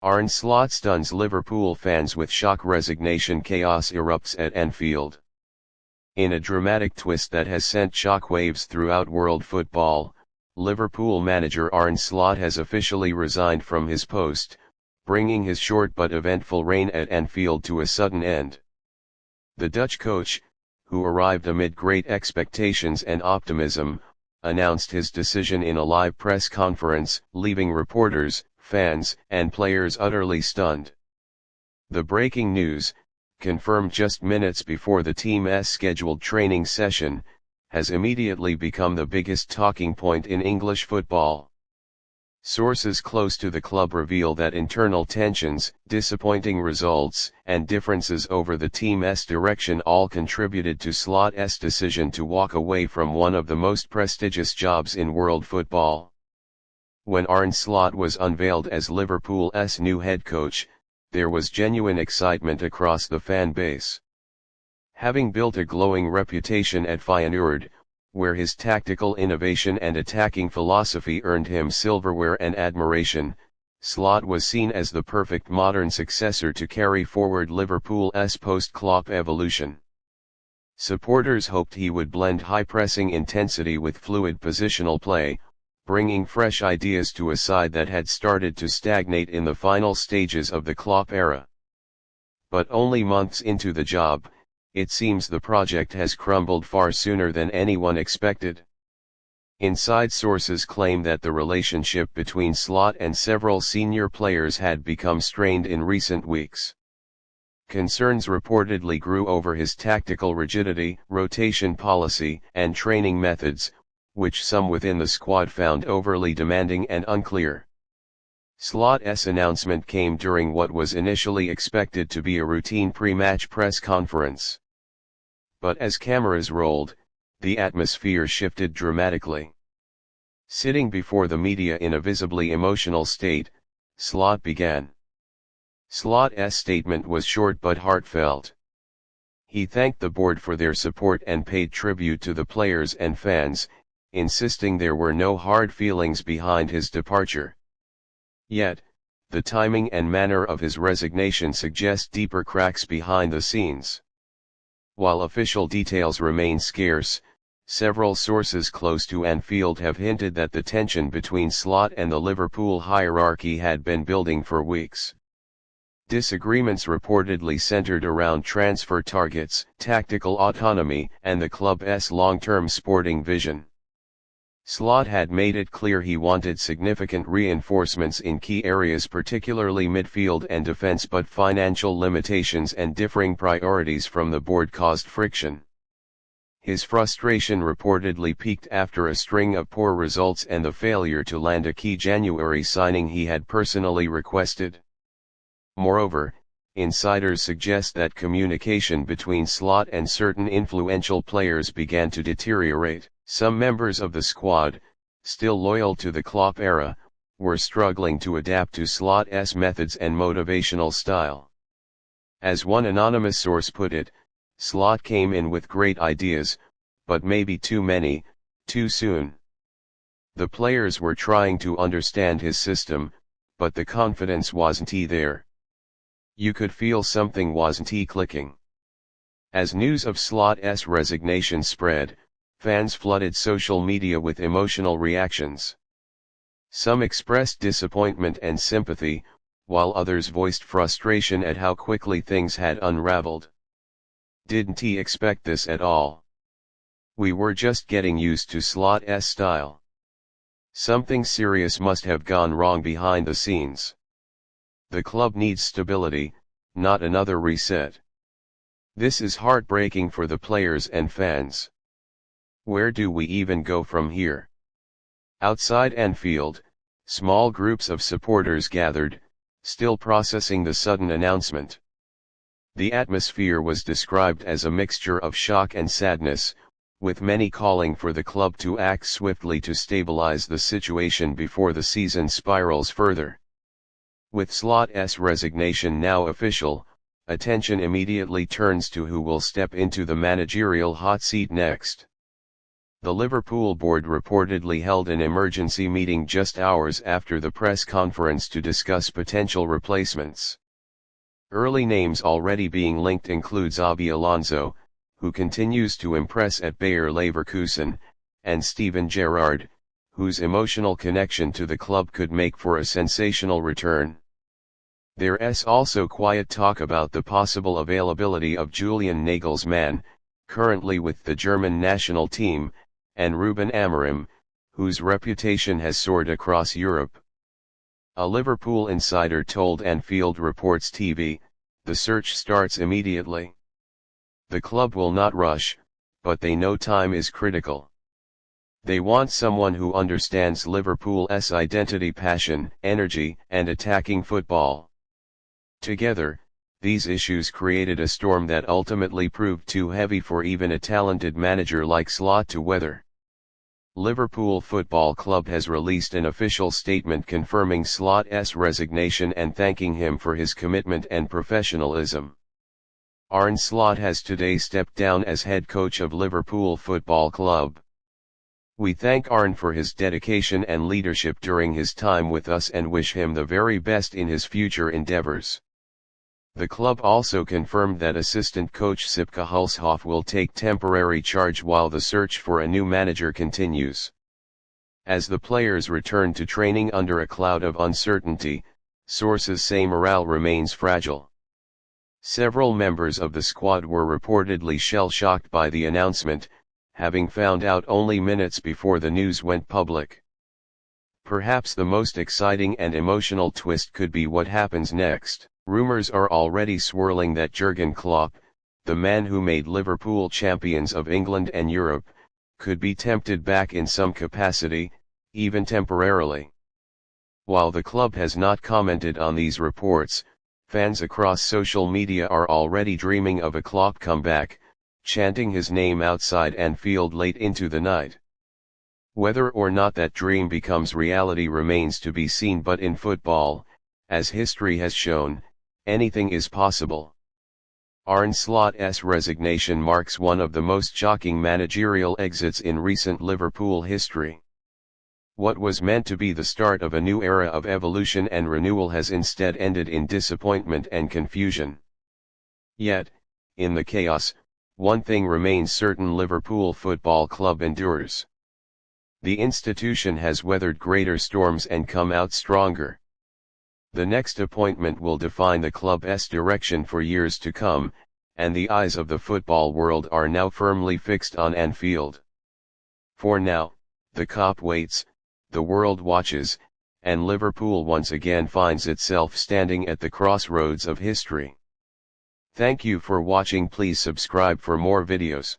Arne Slot stuns Liverpool fans with shock resignation. Chaos erupts at Anfield. In a dramatic twist that has sent shockwaves throughout world football, Liverpool manager Arne Slot has officially resigned from his post, bringing his short but eventful reign at Anfield to a sudden end. The Dutch coach, who arrived amid great expectations and optimism, announced his decision in a live press conference, leaving reporters, fans, and players utterly stunned. The breaking news, confirmed just minutes before the team's scheduled training session, has immediately become the biggest talking point in English football. Sources close to the club reveal that internal tensions, disappointing results, and differences over the team's direction all contributed to Slot's decision to walk away from one of the most prestigious jobs in world football. When Arne Slot was unveiled as Liverpool's new head coach, there was genuine excitement across the fan base. Having built a glowing reputation at Feyenoord, where his tactical innovation and attacking philosophy earned him silverware and admiration, Slot was seen as the perfect modern successor to carry forward Liverpool's post-Klopp evolution. Supporters hoped he would blend high-pressing intensity with fluid positional play, bringing fresh ideas to a side that had started to stagnate in the final stages of the Klopp era. But only months into the job, it seems the project has crumbled far sooner than anyone expected. Inside sources claim that the relationship between Slot and several senior players had become strained in recent weeks. Concerns reportedly grew over his tactical rigidity, rotation policy, and training methods, which some within the squad found overly demanding and unclear. Slot's announcement came during what was initially expected to be a routine pre-match press conference. But as cameras rolled, the atmosphere shifted dramatically. Sitting before the media in a visibly emotional state, Slot began. Slot's statement was short but heartfelt. He thanked the board for their support and paid tribute to the players and fans, insisting there were no hard feelings behind his departure. Yet, the timing and manner of his resignation suggest deeper cracks behind the scenes. While official details remain scarce, several sources close to Anfield have hinted that the tension between Slot and the Liverpool hierarchy had been building for weeks. Disagreements reportedly centered around transfer targets, tactical autonomy, and the club's long-term sporting vision. Slot had made it clear he wanted significant reinforcements in key areas, particularly midfield and defense, but financial limitations and differing priorities from the board caused friction. His frustration reportedly peaked after a string of poor results and the failure to land a key January signing he had personally requested. Moreover, insiders suggest that communication between Slot and certain influential players began to deteriorate. Some members of the squad, still loyal to the Klopp era, were struggling to adapt to Slot's methods and motivational style. As one anonymous source put it, Slot came in with great ideas, but maybe too many, too soon. The players were trying to understand his system, but the confidence wasn't there. You could feel something wasn't clicking. As news of Slot's resignation spread, fans flooded social media with emotional reactions. Some expressed disappointment and sympathy, while others voiced frustration at how quickly things had unraveled. Didn't he expect this at all? We were just getting used to Slot's style. Something serious must have gone wrong behind the scenes. The club needs stability, not another reset. This is heartbreaking for the players and fans. Where do we even go from here? Outside Anfield, small groups of supporters gathered, still processing the sudden announcement. The atmosphere was described as a mixture of shock and sadness, with many calling for the club to act swiftly to stabilize the situation before the season spirals further. With Slot's resignation now official, attention immediately turns to who will step into the managerial hot seat next. The Liverpool board reportedly held an emergency meeting just hours after the press conference to discuss potential replacements. Early names already being linked include Xabi Alonso, who continues to impress at Bayer Leverkusen, and Steven Gerrard, whose emotional connection to the club could make for a sensational return. There's also quiet talk about the possible availability of Julian Nagelsmann, currently with the German national team, and Rúben Amorim, whose reputation has soared across Europe. A Liverpool insider told Anfield Reports TV, "The search starts immediately. The club will not rush, but they know time is critical. They want someone who understands Liverpool's identity, passion, energy, and attacking football." Together, these issues created a storm that ultimately proved too heavy for even a talented manager like Slot to weather. Liverpool Football Club has released an official statement confirming Slot's resignation and thanking him for his commitment and professionalism. Arne Slot has today stepped down as head coach of Liverpool Football Club. "We thank Arne for his dedication and leadership during his time with us and wish him the very best in his future endeavors." The club also confirmed that assistant coach Sipke Hulshoff will take temporary charge while the search for a new manager continues. As the players return to training under a cloud of uncertainty, sources say morale remains fragile. Several members of the squad were reportedly shell-shocked by the announcement, having found out only minutes before the news went public. Perhaps the most exciting and emotional twist could be what happens next. Rumors are already swirling that Jurgen Klopp, the man who made Liverpool champions of England and Europe, could be tempted back in some capacity, even temporarily. While the club has not commented on these reports, fans across social media are already dreaming of a Klopp comeback, chanting his name outside Anfield late into the night. Whether or not that dream becomes reality remains to be seen, but in football, as history has shown, anything is possible. Arne Slot's resignation marks one of the most shocking managerial exits in recent Liverpool history. What was meant to be the start of a new era of evolution and renewal has instead ended in disappointment and confusion. Yet, in the chaos, one thing remains certain: Liverpool Football Club endures. The institution has weathered greater storms and come out stronger. The next appointment will define the club's direction for years to come, and the eyes of the football world are now firmly fixed on Anfield. For now, the COP waits, the world watches, and Liverpool once again finds itself standing at the crossroads of history. Thank you for watching. Please subscribe for more videos.